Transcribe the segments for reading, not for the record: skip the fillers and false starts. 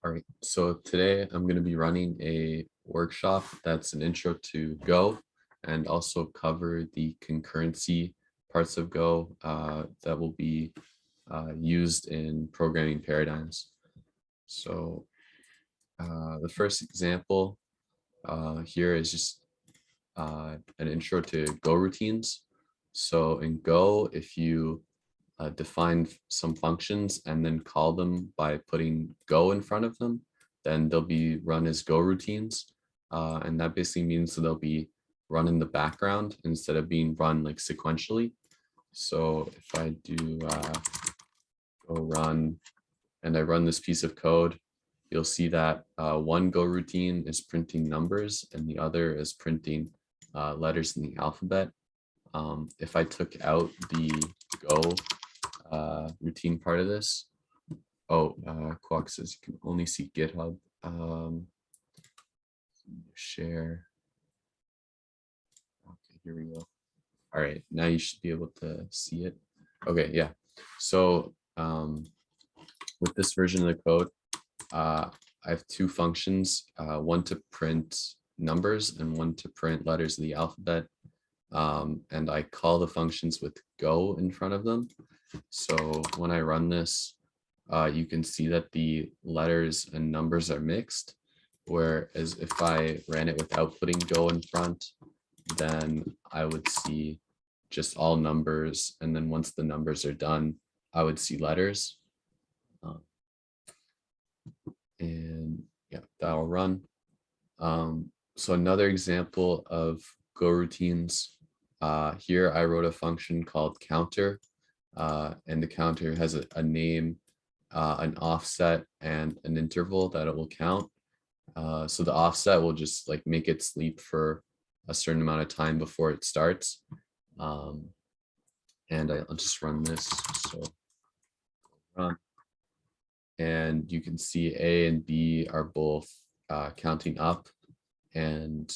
All right, so today I'm going to be running a workshop that's an intro to Go and also cover the concurrency parts of Go that will be used in programming paradigms. So the first example here is just an intro to Go routines. So in Go, if you define some functions and then call them by putting Go in front of them, then they'll be run as Go routines. And that basically means that they'll be run in the background instead of being run like sequentially. So if I do Go run and I run this piece of code, you'll see that one Go routine is printing numbers and the other is printing letters in the alphabet. If I took out the Go routine part of this. Quack says you can only see GitHub. Share. Okay, here we go. All right, now you should be able to see it. Okay, yeah. So with this version of the code, I have two functions, one to print numbers and one to print letters of the alphabet. And I call the functions with Go in front of them. So when I run this, you can see that the letters and numbers are mixed, whereas if I ran it without putting Go in front, then I would see just all numbers. And then once the numbers are done, I would see letters. And yeah, that'll run. So another example of Go routines, here I wrote a function called counter, and the counter has a name, an offset, and an interval that it will count. So the offset will just like make it sleep for a certain amount of time before it starts. And I'll just run this. So run. And you can see A and B are both counting up, and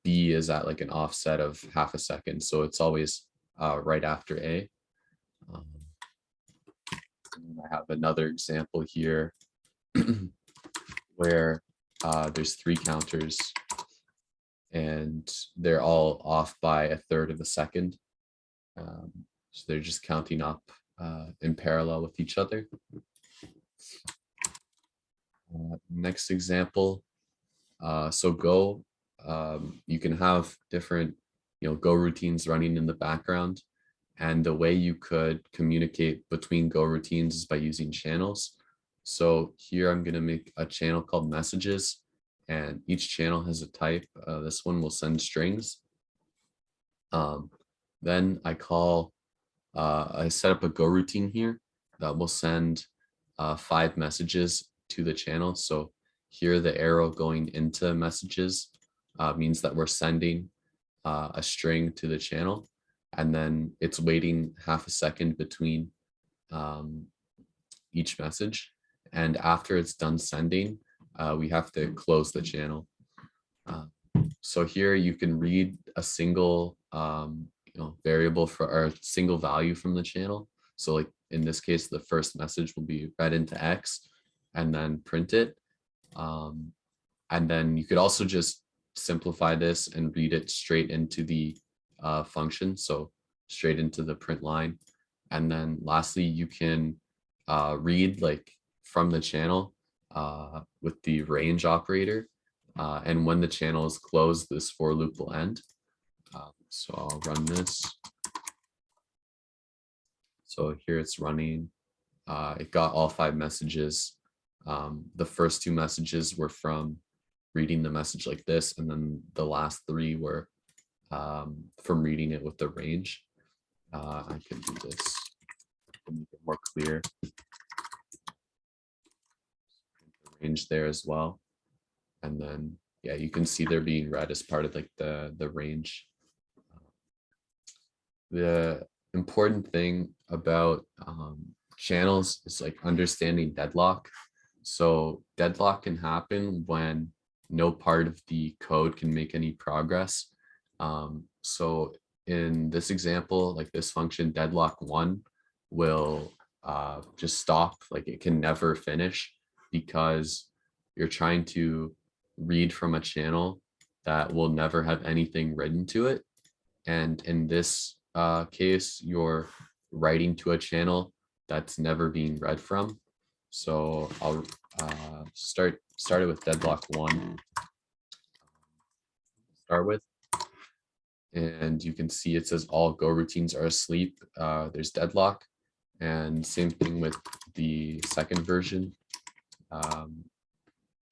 B is at like an offset of half a second. So it's always right after A. I have another example here where there's three counters and they're all off by a third of a second. So they're just counting up in parallel with each other. Next example, so Go, you can have different Go routines running in the background. And the way you could communicate between Go routines is by using channels. So here I'm going to make a channel called messages, and each channel has a type. This one will send strings. Then I set up a Go routine here that will send 5 messages to the channel. So here the arrow going into messages means that we're sending a string to the channel, and then it's waiting half a second between each message. And after it's done sending, we have to close the channel. So here you can read a single variable or a single value from the channel. So like in this case, the first message will be read into X and then print it. And then you could also just simplify this and read it straight into the function, so straight into the print line. And then lastly, you can read like from the channel with the range operator. And when the channel is closed, this for loop will end. So I'll run this. So here it's running. It got all 5 messages. The first 2 messages were from reading the message like this, and then the last 3 were from reading it with the range. I can do this to make it more clear. Range there as well, and then yeah, you can see they're being read as part of like the range. The important thing about channels is like understanding deadlock. So deadlock can happen when no part of the code can make any progress. So in this example, like this function deadlock 1 will just stop, like it can never finish. because you're trying to read from a channel that will never have anything written to it. And in this case, you're writing to a channel that's never being read from. So I'll start it with deadlock 1. Start with, and you can see it says all Go routines are asleep. There's deadlock, and same thing with the second version.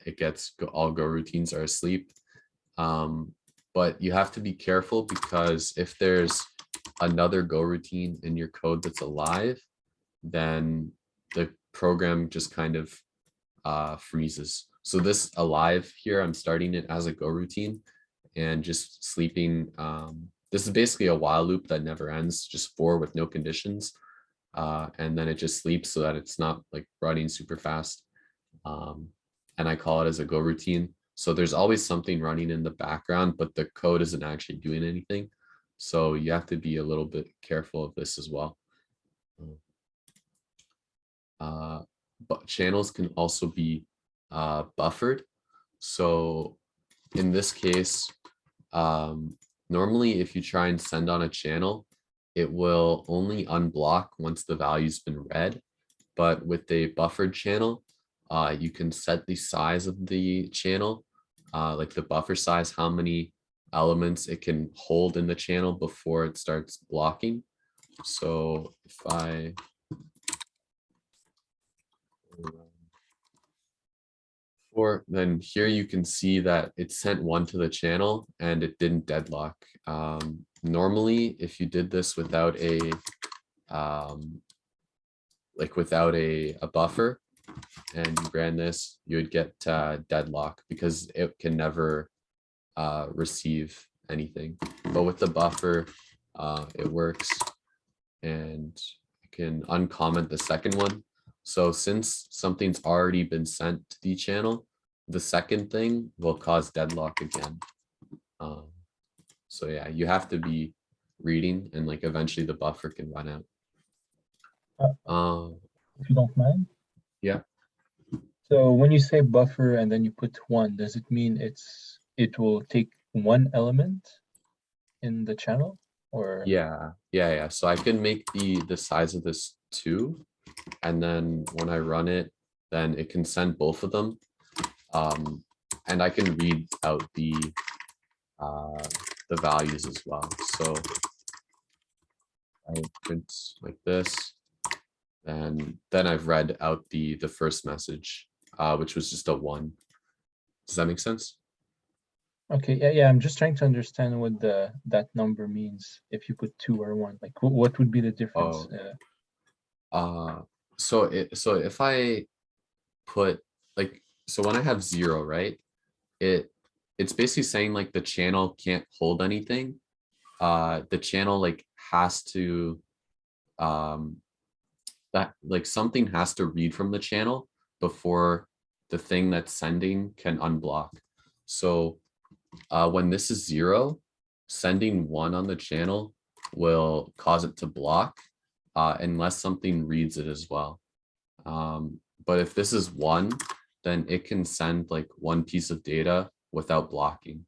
It gets all Go routines are asleep. But you have to be careful, because if there's another Go routine in your code that's alive, then the program just kind of freezes. So this alive here, I'm starting it as a Go routine and just sleeping. This is basically a while loop that never ends, just for with no conditions. And then it just sleeps so that it's not like running super fast. And I call it as a Go routine. So there's always something running in the background, but the code isn't actually doing anything. So you have to be a little bit careful of this as well. But channels can also be buffered. So in this case, normally if you try and send on a channel, it will only unblock once the value's been read. But with a buffered channel, you can set the size of the channel, like the buffer size, how many elements it can hold in the channel before it starts blocking. So if I then here you can see that it sent 1 to the channel and it didn't deadlock. Normally, if you did this without a without a buffer and you ran this, you would get deadlock, because it can never receive anything. But with the buffer, it works, and I can uncomment the second one. So since something's already been sent to the channel, the second thing will cause deadlock again. So yeah, you have to be reading, and like eventually the buffer can run out. If you don't mind. Yeah. So when you say buffer and then you put 1, does it mean it will take 1 element in the channel, or? Yeah. So I can make the size of this 2, and then when I run it, then it can send both of them. And I can read out the values as well. So I print like this, and then I've read out the first message, which was just a 1. Does that make sense? Okay, yeah, I'm just trying to understand what that number means if you put 2 or 1. Like, what would be the difference? So if I put so when I have 0, right, it's basically saying like the channel can't hold anything. The channel like has to that like something has to read from the channel before the thing that's sending can unblock. So when this is 0, sending 1 on the channel will cause it to block unless something reads it as well. But if this is 1, then it can send like 1 piece of data without blocking,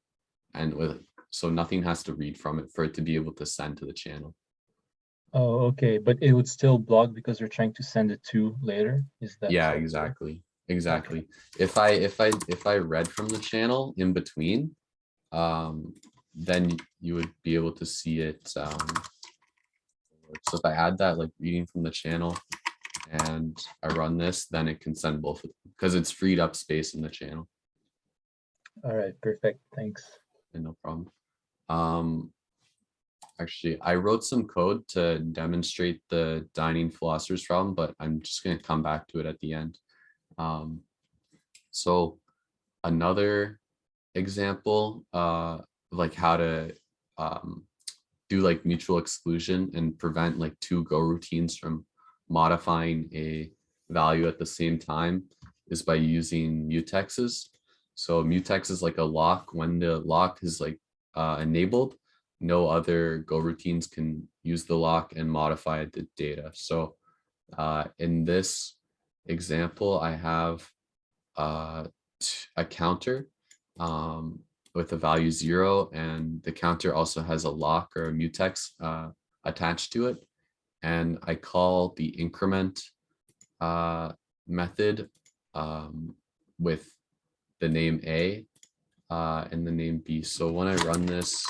and so nothing has to read from it for it to be able to send to the channel. Oh, okay, but it would still block because you're trying to send it to later. Is that? Yeah, exactly. Okay. If I read from the channel in between, then you would be able to see it. So if I add that like reading from the channel and I run this, then it can send both of them because it's freed up space in the channel. All right, perfect. Thanks. And no problem. Actually, I wrote some code to demonstrate the dining philosopher's problem, but I'm just going to come back to it at the end. So another example, like how to do like mutual exclusion and prevent like 2 Go routines from modifying a value at the same time, is by using mutexes. So mutex is like a lock. When the lock is like enabled, no other Go routines can use the lock and modify the data. So in this example, I have a counter with a value 0, and the counter also has a lock or a mutex attached to it. And I call the increment method with the name A and the name B. So when I run this,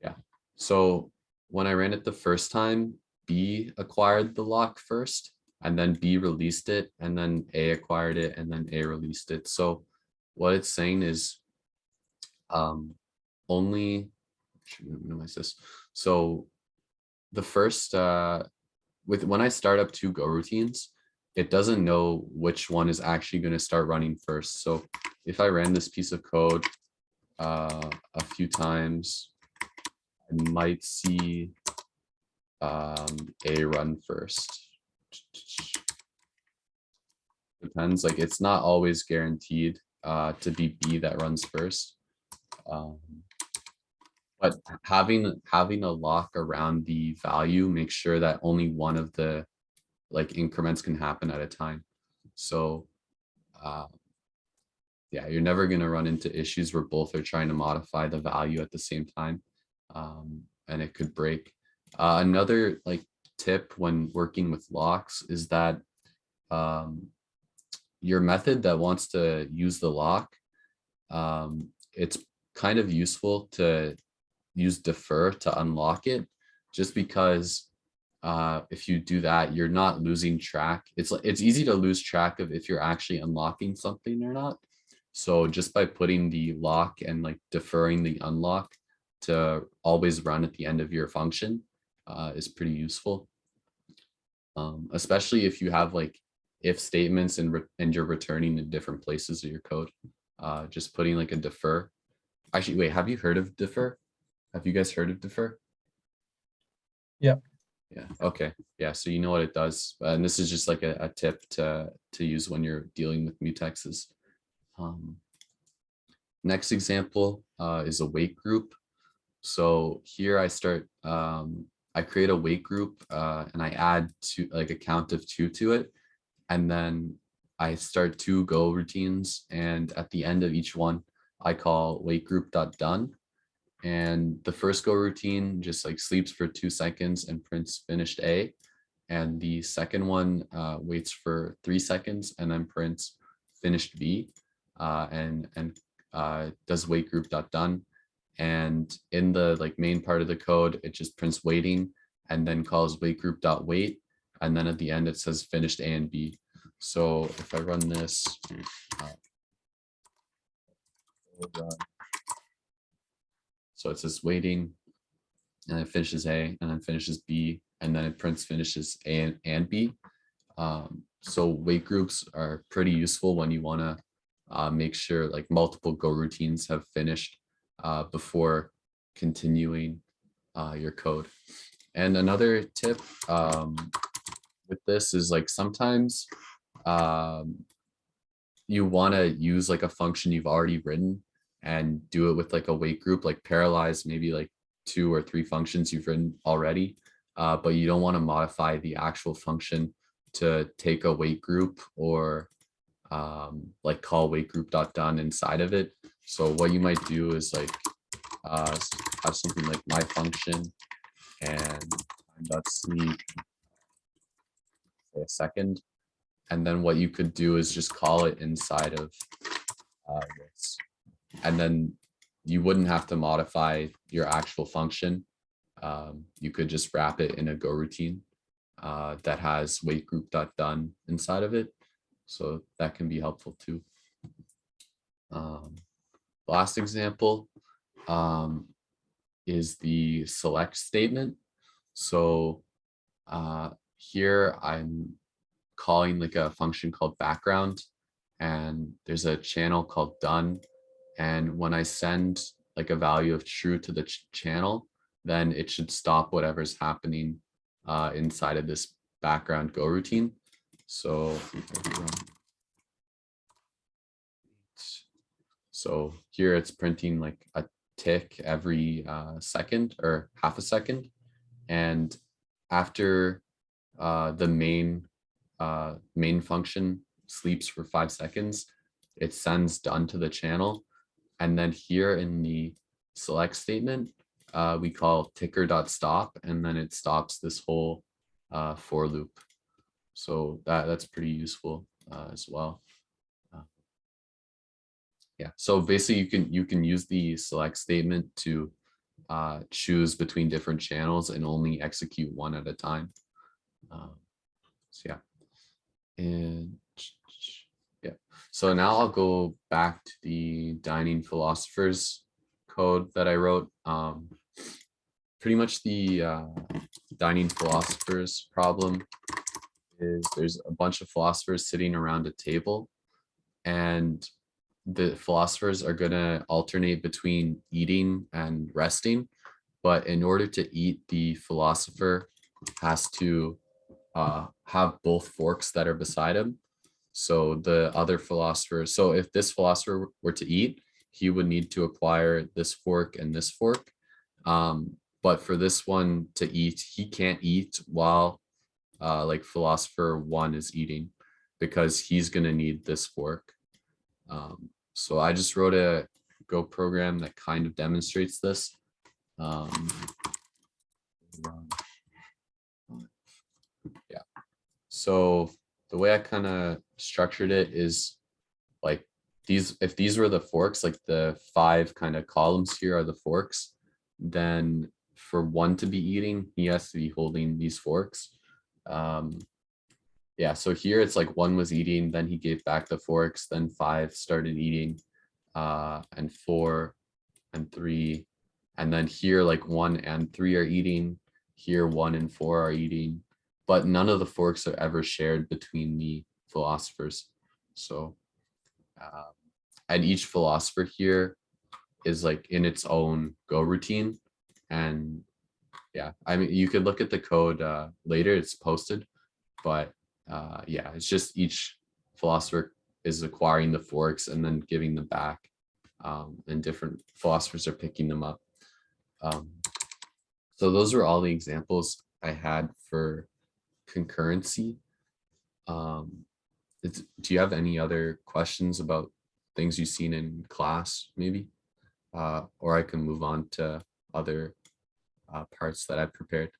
yeah. So when I ran it the first time, B acquired the lock first, and then B released it, and then A acquired it, and then A released it. So what it's saying is only, should minimize this. So the first, when I start up 2 Go routines, it doesn't know which one is actually going to start running first. So if I ran this piece of code a few times, I might see A run first. Depends, like it's not always guaranteed to be B that runs first. But having a lock around the value makes sure that only one of the like increments can happen at a time. So yeah, you're never going to run into issues where both are trying to modify the value at the same time, and it could break. Another like tip when working with locks is that your method that wants to use the lock, it's kind of useful to use defer to unlock it, just because if you do that, you're not losing track. It's easy to lose track of if you're actually unlocking something or not. So just by putting the lock and like deferring the unlock to always run at the end of your function is pretty useful. Especially if you have like if statements and you're returning in different places of your code. Just putting like a defer. Actually, wait, have you heard of defer? Have you guys heard of defer? Yeah. Yeah. Okay. Yeah. So you know what it does, and this is just like a tip to use when you're dealing with mutexes. Next example is a wait group. So here I start. I create a wait group and I add like a count of 2 to it, and then I start 2 Go routines, and at the end of each one, I call wait group.done. And the first Go routine just like sleeps for 2 seconds and prints finished A. And the second one waits for 3 seconds and then prints finished B, and does wait group.done. And in the like main part of the code, it just prints waiting and then calls wait group.wait. And then at the end, it says finished A and B. So if I run this, so it says waiting, and it finishes A, and then finishes B, and then it prints finishes A and B. So wait groups are pretty useful when you want to make sure like multiple Go routines have finished before continuing your code. And another tip with this is like sometimes you want to use like a function you've already written and do it with like a wait group, like parallelize maybe like 2 or 3 functions you've written already, but you don't want to modify the actual function to take a wait group or like call wait group.done inside of it. So what you might do is like have something like my function and time.sleep a second. And then what you could do is just call it inside of this. And then you wouldn't have to modify your actual function. You could just wrap it in a Go routine that has wait group.done inside of it. So that can be helpful too. Last example is the select statement. So here I'm calling like a function called background, and there's a channel called done. And when I send like a value of true to the channel, then it should stop whatever's happening inside of this background Go routine. So here it's printing like a tick every second or half a second. And after the main function sleeps for 5 seconds, it sends done to the channel. And then here in the select statement, we call ticker.stop, and then it stops this whole for loop. So that's pretty useful as well. Yeah, so basically you can use the select statement to choose between different channels and only execute one at a time. So yeah, and yeah, so now I'll go back to the dining philosophers code that I wrote. Pretty much the dining philosophers problem is there's a bunch of philosophers sitting around a table, and the philosophers are going to alternate between eating and resting. But in order to eat, the philosopher has to have both forks that are beside him. So the other philosopher, so if this philosopher were to eat, he would need to acquire this fork and this fork. But for this one to eat, he can't eat while like philosopher one is eating, because he's going to need this fork. So I just wrote a Go program that kind of demonstrates this. Yeah. So the way I kind of structured it is like these, if these were the forks, like the 5 kind of columns here are the forks, then for one to be eating, he has to be holding these forks. Yeah, so here it's like 1 was eating, then he gave back the forks, then 5 started eating, and 4 and 3, and then here like 1 and 3 are eating, here 1 and 4 are eating, but none of the forks are ever shared between the philosophers. So and each philosopher here is like in its own Go routine. And yeah, I mean, you could look at the code later, it's posted, but yeah, it's just each philosopher is acquiring the forks and then giving them back, and different philosophers are picking them up. So those are all the examples I had for concurrency. Do you have any other questions about things you've seen in class, maybe? Or I can move on to other parts that I prepared.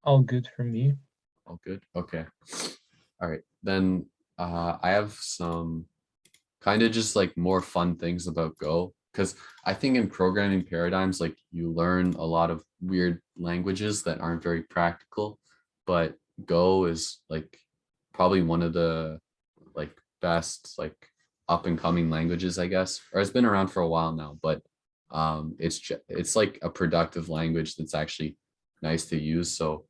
All good for me. All good. Okay. All right. Then I have some kind of just like more fun things about Go, because I think in programming paradigms, like you learn a lot of weird languages that aren't very practical, but Go is like probably one of the like best like up and coming languages, I guess, or it's been around for a while now, but it's like a productive language that's actually nice to use. So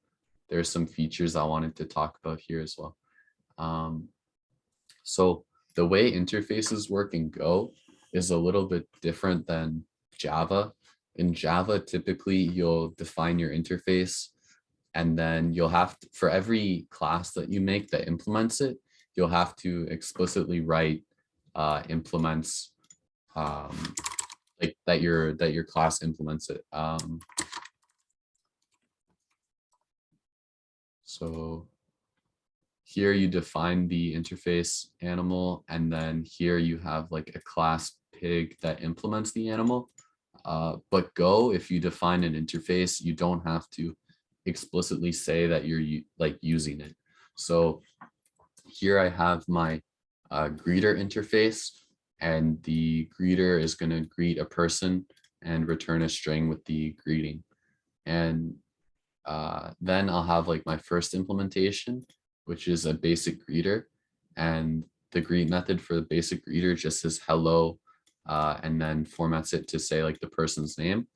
there's some features I wanted to talk about here as well. So the way interfaces work in Go is a little bit different than Java. In Java, typically you'll define your interface, and then you'll have to, for every class that you make that implements it, you'll have to explicitly write implements like that your class implements it. So here you define the interface animal, and then here you have like a class pig that implements the animal. But Go, if you define an interface, you don't have to explicitly say that you're like using it. So here I have my greeter interface, and the greeter is going to greet a person and return a string with the greeting. And then I'll have like my first implementation, which is a basic greeter. And the greet method for the basic greeter just says hello, and then formats it to say like the person's name.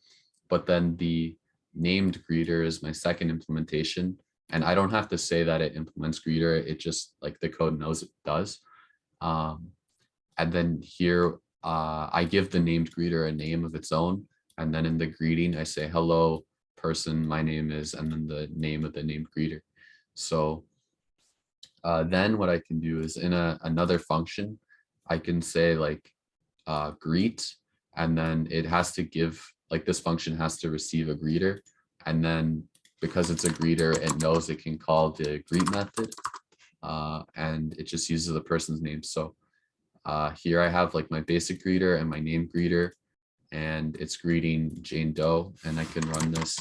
But then the named greeter is my second implementation. And I don't have to say that it implements greeter. It just like the code knows it does. And then here, I give the named greeter a name of its own. And then in the greeting, I say, hello, person, my name is, and then the name of the named greeter. So then what I can do is in another function, I can say like greet, and then it has to give, like this function has to receive a greeter, and then because it's a greeter, it knows it can call the greet method, and it just uses the person's name. So here I have like my basic greeter and my name greeter, and it's greeting Jane Doe, and I can run this.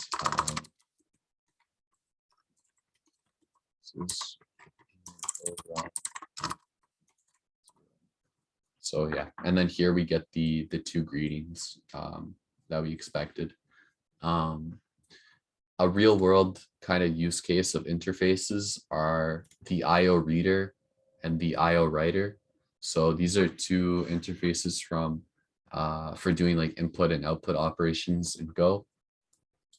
So yeah, and then here we get the two greetings that we expected. A real world kind of use case of interfaces are the IO reader and the IO writer. So these are two interfaces from for doing like input and output operations in Go.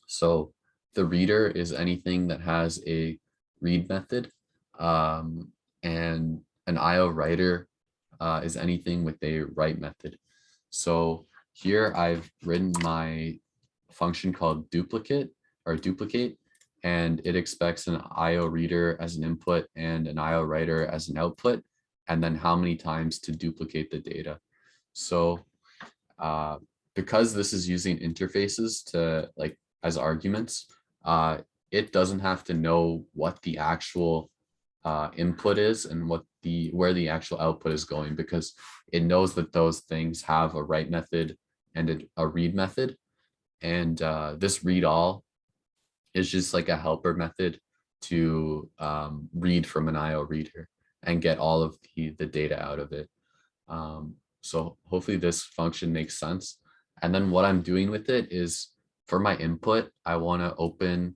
So the reader is anything that has a read method, and an IO writer is anything with a write method. So here I've written my function called duplicate, and it expects an IO reader as an input and an IO writer as an output, and then how many times to duplicate the data. So because this is using interfaces to like as arguments, it doesn't have to know what the actual input is and where the actual output is going, because it knows that those things have a write method and a read method. And this read all is just like a helper method to read from an IO reader and get all of the data out of it. So hopefully this function makes sense. And then what I'm doing with it is for my input, I want to open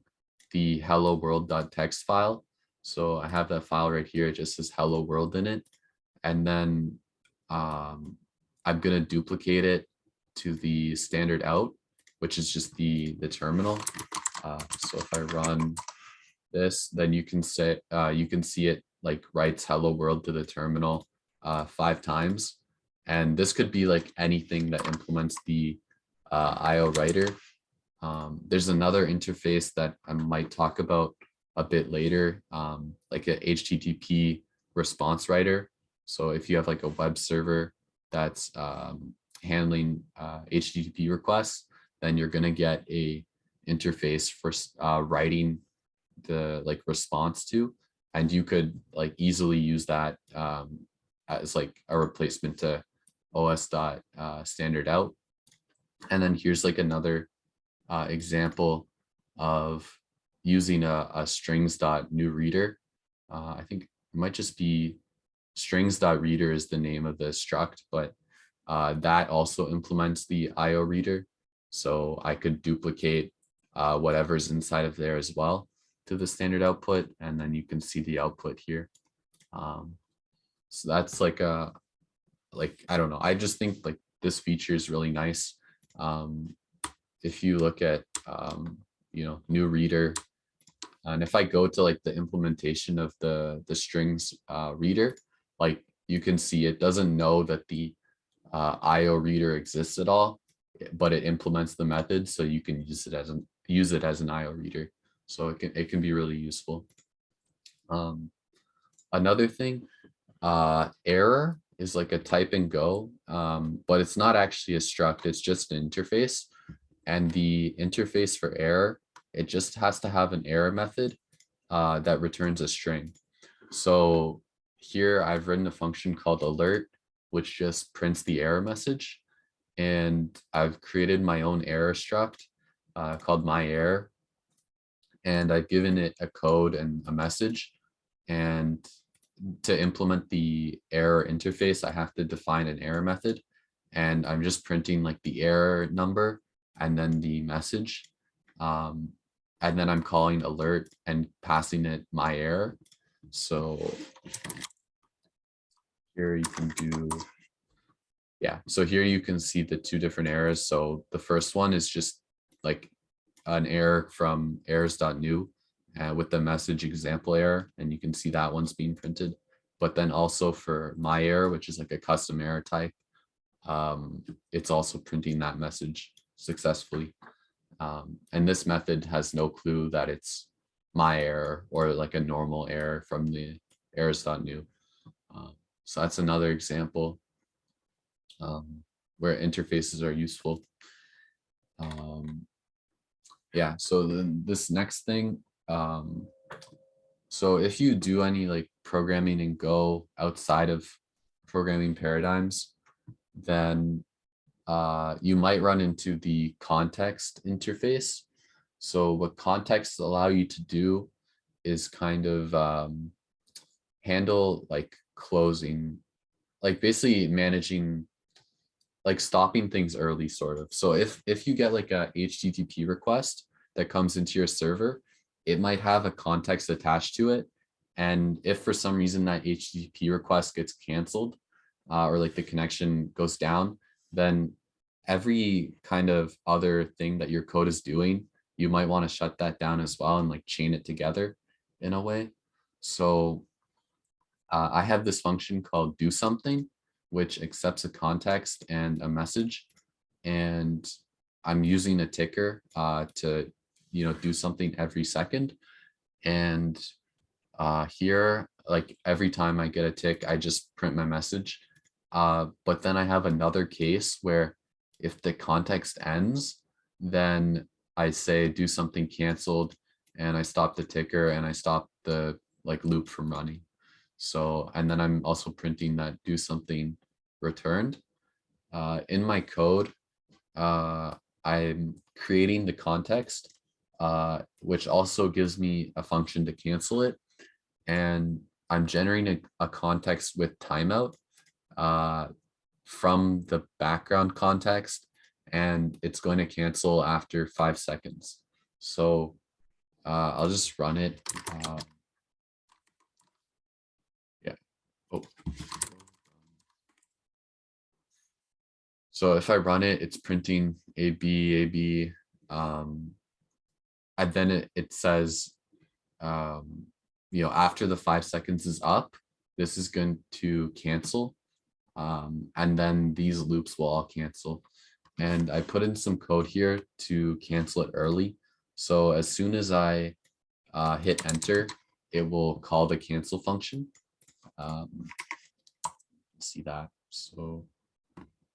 the hello world.txt file. So I have that file right here. It just says hello world in it. And then I'm going to duplicate it to the standard out, which is just the terminal. So if I run this, then you can see it like writes hello world to the terminal 5 times. And this could be like anything that implements the IO writer. There's another interface that I might talk about a bit later, like a HTTP response writer. So if you have like a web server that's handling HTTP requests, then you're going to get a interface for writing the like response to, and you could like easily use that as like a replacement to os.standard out. And then here's like another example of using a strings.new reader. I think it might just be strings.reader is the name of the struct, but that also implements the IO reader. So I could duplicate whatever's inside of there as well to the standard output, and then you can see the output here. So that's like I don't know, I just think like this feature is really nice. If you look at new reader, and if I go to like the implementation of the strings reader, like you can see it doesn't know that the IO reader exists at all, but it implements the method, so you can use it as an IO reader. So it can be really useful. Another thing, error is like a type and go, but it's not actually a struct, it's just an interface. And the interface for error, it just has to have an error method that returns a string. So here I've written a function called alert, which just prints the error message. And I've created my own error struct called myError. And I've given it a code and a message. And to implement the error interface, I have to define an error method. And I'm just printing like the error number and then the message. And then I'm calling alert and passing it my error. So here you can do, yeah. So here you can see the two different errors. So the first one is just like an error from errors.new with the message example error. And you can see that one's being printed. But then also for my error, which is like a custom error type, it's also printing that message successfully. And this method has no clue that it's my error or like a normal error from the errors.new. So that's another example. where interfaces are useful. Yeah, so this next thing, so if you do any like programming in Go outside of programming paradigms, then you might run into the context interface. So what contexts allow you to do is kind of handle like closing, like basically managing, like stopping things early, sort of. So if you get like a HTTP request that comes into your server, it might have a context attached to it. And if for some reason that HTTP request gets canceled, or like the connection goes down, then every kind of other thing that your code is doing, you might want to shut that down as well and like chain it together in a way. So I have this function called do something, which accepts a context and a message. And I'm using a ticker to, do something every second. And here, like every time I get a tick, I just print my message. But then I have another case where if the context ends, then I say do something canceled, and I stop the ticker and I stop the like loop from running. So, and then I'm also printing that do something returned. In my code, I'm creating the context, which also gives me a function to cancel it. And I'm generating a context with timeout from the background context, and it's going to cancel after 5 seconds. So I'll just run it. Yeah. Oh. So if I run it, it's printing AB. And then it says, after the 5 seconds is up, this is going to cancel. And then these loops will all cancel. And I put in some code here to cancel it early. So as soon as I hit enter, it will call the cancel function. See that. So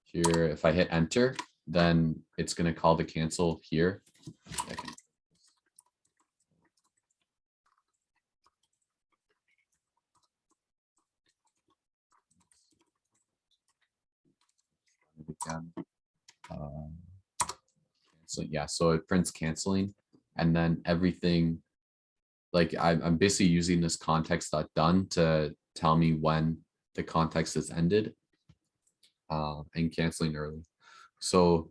here, if I hit enter, then it's going to call the cancel here. Again. So yeah, so it prints canceling, and then everything, like I'm basically using this context.done to tell me when the context is ended, and canceling early. So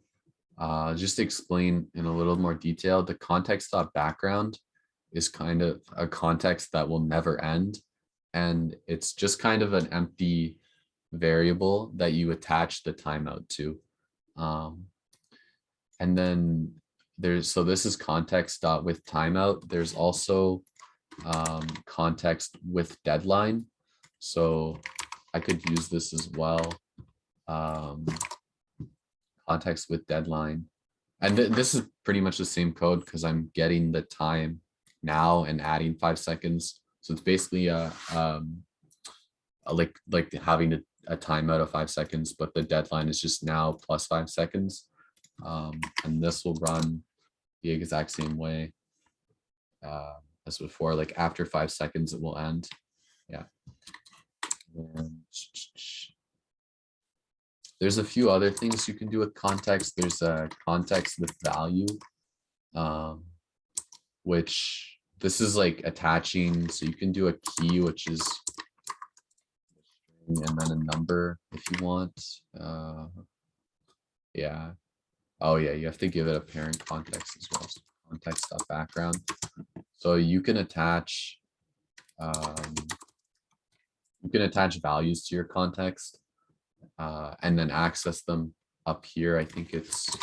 just to explain in a little more detail, the context.background is kind of a context that will never end. And it's just kind of an empty variable that you attach the timeout to. And then so this is context with timeout. There's also context with deadline. So I could use this as well. Context with deadline. And this is pretty much the same code because I'm getting the time now and adding 5 seconds. So it's basically like having a timeout of 5 seconds, but the deadline is just now plus 5 seconds. And this will run the exact same way as before. Like after 5 seconds, it will end. Yeah. And there's a few other things you can do with context. There's a context with value, which this is like attaching. So you can do a key, which is and then a number if you want. Yeah. Oh yeah, you have to give it a parent context as well. So context.background. So you can attach values to your context and then access them up here. I think it's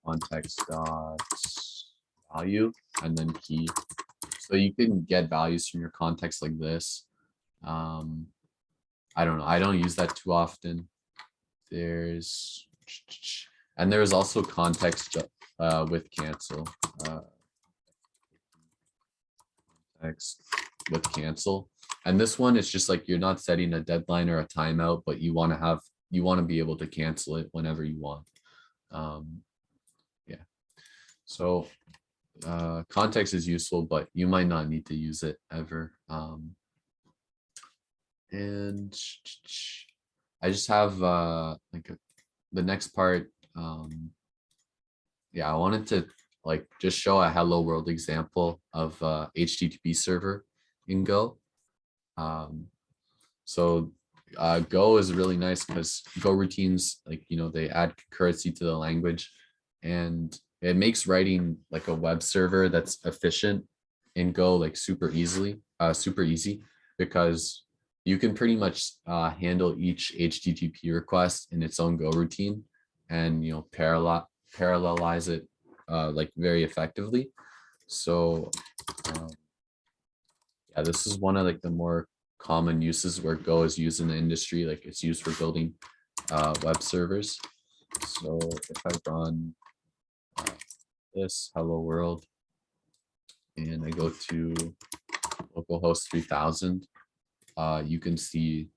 context.value and then key. So you can get values from your context like this. I don't know. I don't use that too often. There's also context with cancel. Context with cancel. And this one is just like you're not setting a deadline or a timeout, but you want to have you want to be able to cancel it whenever you want. Yeah. So context is useful, but you might not need to use it ever. And I just have the next part. Yeah, I wanted to like just show a hello world example of HTTP server in Go. So Go is really nice because Go routines, like, they add concurrency to the language, and it makes writing like a web server that's efficient in Go like super easy, because you can pretty much handle each HTTP request in its own Go routine, and parallelize it like very effectively. So yeah, this is one of like the more common uses where Go is used in the industry. Like it's used for building web servers. So if I run this hello world and I go to localhost 3000, you can see,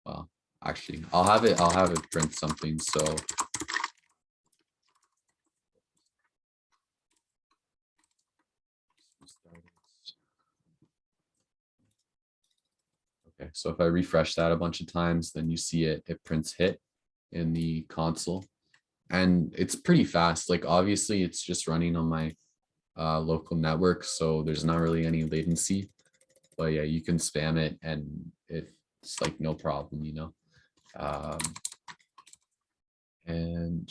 well, actually I'll have it print something. So okay, so if I refresh that a bunch of times, then you see it prints hit in the console, and it's pretty fast. Like obviously it's just running on my local network, so there's not really any latency, but yeah, you can spam it and it's like no problem. And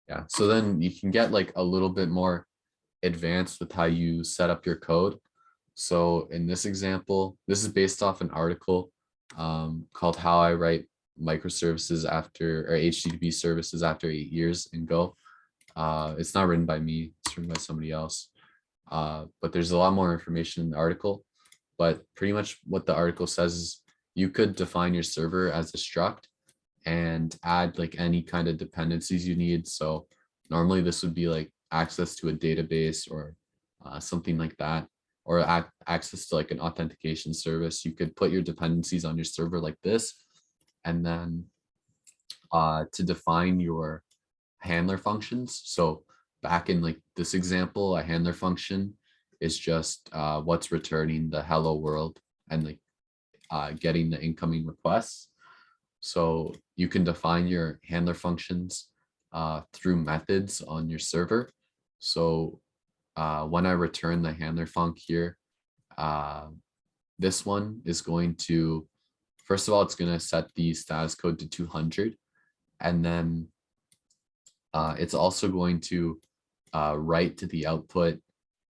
yeah, so then you can get like a little bit more advanced with how you set up your code. So in this example, this is based off an article called How I Write Microservices After, or HTTP Services After 8 Years in Go. It's not written by me, it's written by somebody else. But there's a lot more information in the article. But pretty much what the article says is you could define your server as a struct and add like any kind of dependencies you need. So normally this would be like access to a database or something like that, or access to like an authentication service. You could put your dependencies on your server like this, and then to define your handler functions. So back in like this example, a handler function is just what's returning the hello world and like getting the incoming requests. So you can define your handler functions through methods on your server. So when I return the handler func here, this one is going to, first of all, it's going to set the status code to 200. And then it's also going to write to the output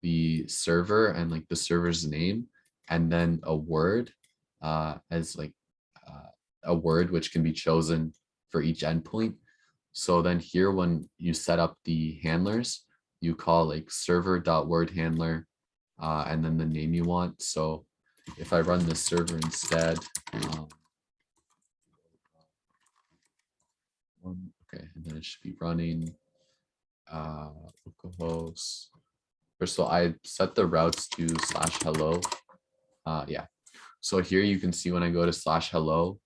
the server and like the server's name, and then a word as like a word which can be chosen for each endpoint. So then here, when you set up the handlers, you call like server.word handler and then the name you want. So if I run this server instead, okay, and then it should be running localhost. First of all, I set the routes to /hello. Yeah. So here you can see when I go to /hello,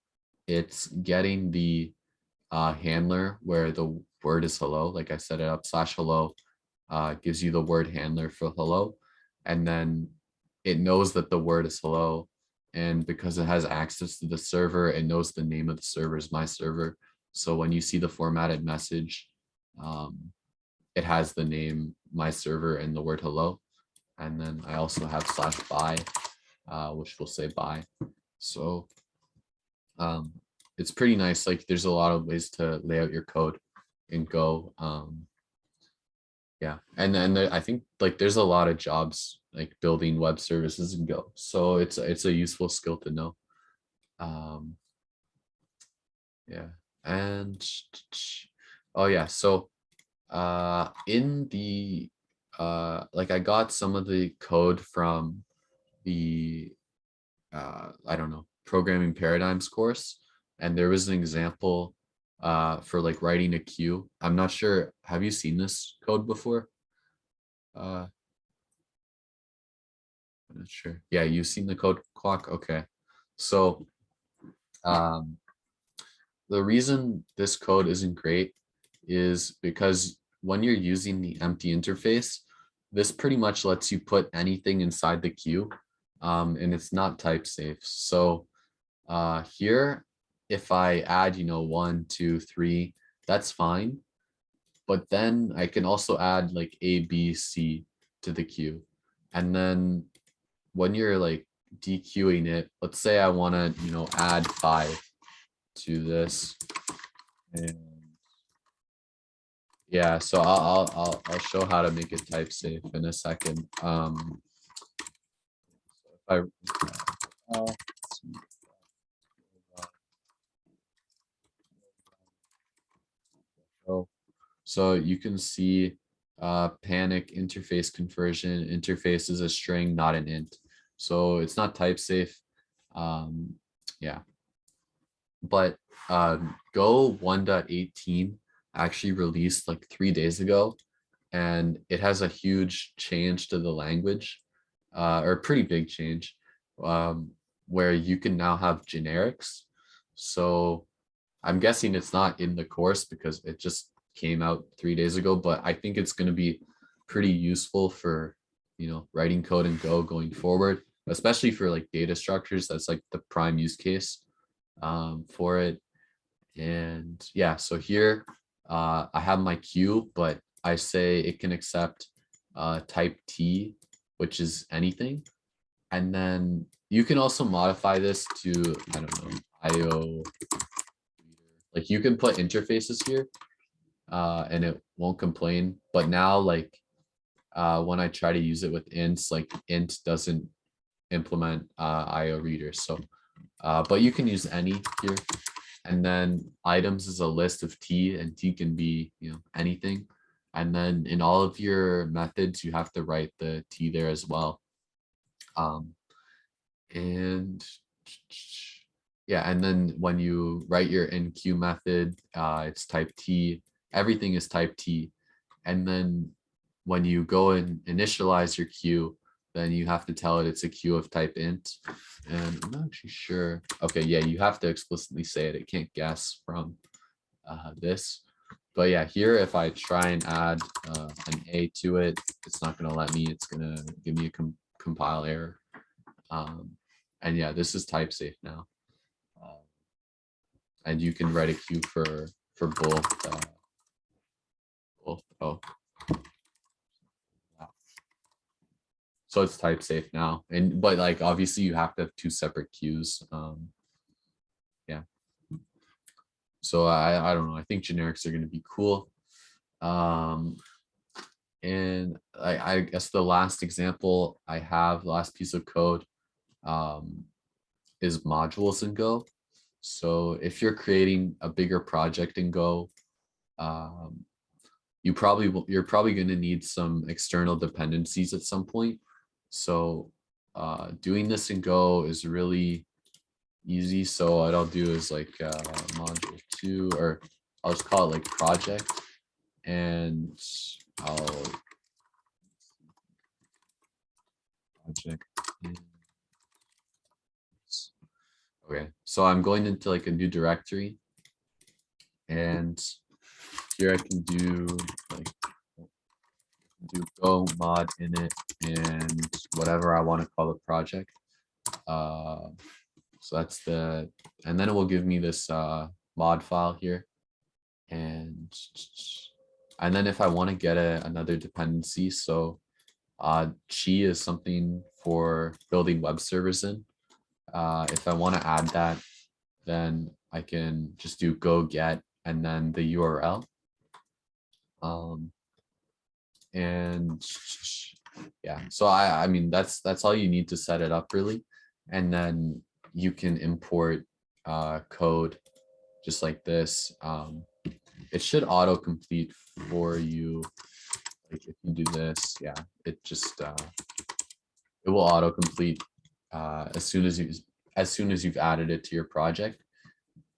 it's getting the handler where the word is hello. Like I set it up, /hello gives you the word handler for hello. And then it knows that the word is hello. And because it has access to the server, it knows the name of the server is my server. So when you see the formatted message, it has the name my server and the word hello. And then I also have /by, which will say bye. So it's pretty nice. Like there's a lot of ways to lay out your code in Go. Yeah, and then I think like there's a lot of jobs like building web services in Go, so it's a useful skill to know. Yeah, and oh yeah, so in the like I got some of the code from the I don't know, programming paradigms course, and there was an example for like writing a queue. I'm not sure, have you seen this code before? I'm not sure. Yeah, you've seen the code clock. Okay. So the reason this code isn't great is because when you're using the empty interface, this pretty much lets you put anything inside the queue, and it's not type safe. So here, if I add, 1, 2, 3, that's fine. But then I can also add like A, B, C to the queue. And then when you're like dequeuing it, let's say I want to, add 5 to this. And yeah, so I'll show how to make it type safe in a second. If I so you can see panic interface conversion. Interface is a string, not an int. So it's not type safe. Yeah. But Go 1.18 actually released like 3 days ago, and it has a huge change to the language, or a pretty big change, where you can now have generics. So I'm guessing it's not in the course because it just came out 3 days ago, but I think it's going to be pretty useful for, writing code in Go going forward, especially for like data structures. That's like the prime use case for it. And yeah, so here I have my queue, but I say it can accept type T, which is anything. And then you can also modify this to, I don't know, IO. Like you can put interfaces here and it won't complain. But now like when I try to use it with ints, like int doesn't implement IO readers. So, but you can use any here. And then items is a list of T, and T can be, anything. And then in all of your methods, you have to write the T there as well. And yeah, and then when you write your enqueue method, it's type T. Everything is type T. And then when you go and initialize your queue, then you have to tell it it's a queue of type int. And I'm not actually sure. Okay, yeah, you have to explicitly say it. It can't guess from this. But yeah, here, if I try and add an A to it, it's not going to let me. It's going to give me a compile error. And yeah, this is type safe now. And you can write a queue for both. Oh, so it's type safe now. And but like obviously you have to have 2 separate queues. Yeah. So I don't know. I think generics are going to be cool. And I guess the last example I have, last piece of code, is modules in Go. So if you're creating a bigger project in Go, you're probably going to need some external dependencies at some point. So doing this in Go is really easy. So what I'll do is like module 2, or I'll just call it like project, and I'll project. Okay, so I'm going into like a new directory, and here I can do like go mod init and whatever I want to call the project. So that's and then it will give me this mod file here, and then if I want to get another dependency, so chi is something for building web servers in. If I want to add that, then I can just do go get and then the URL. And yeah, so I mean that's all you need to set it up really, and then you can import code just like this. It should autocomplete for you. Like if you do this, yeah, it just it will autocomplete as soon as you've added it to your project.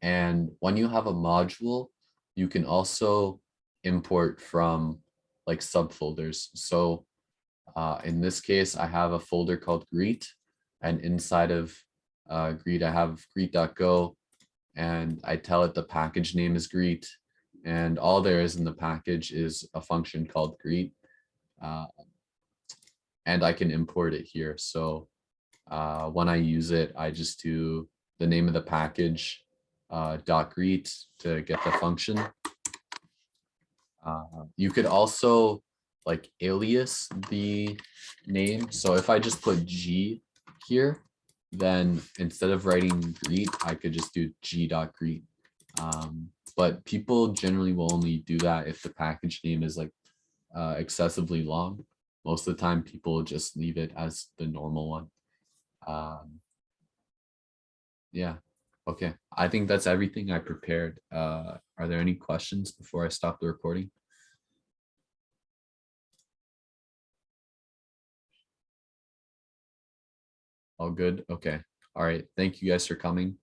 And when you have a module, you can also import from like subfolders. So in this case, I have a folder called greet, and inside of greet, I have greet.go, and I tell it the package name is greet, and all there is in the package is a function called greet, and I can import it here. So when I use it, I just do the name of the package dot greet to get the function. You could also like alias the name. So if I just put G here, then instead of writing greet, I could just do g.greet. But people generally will only do that if the package name is like excessively long. Most of the time, people just leave it as the normal one. Yeah. Okay. I think that's everything I prepared. Are there any questions before I stop the recording? All good. Okay. All right. Thank you guys for coming.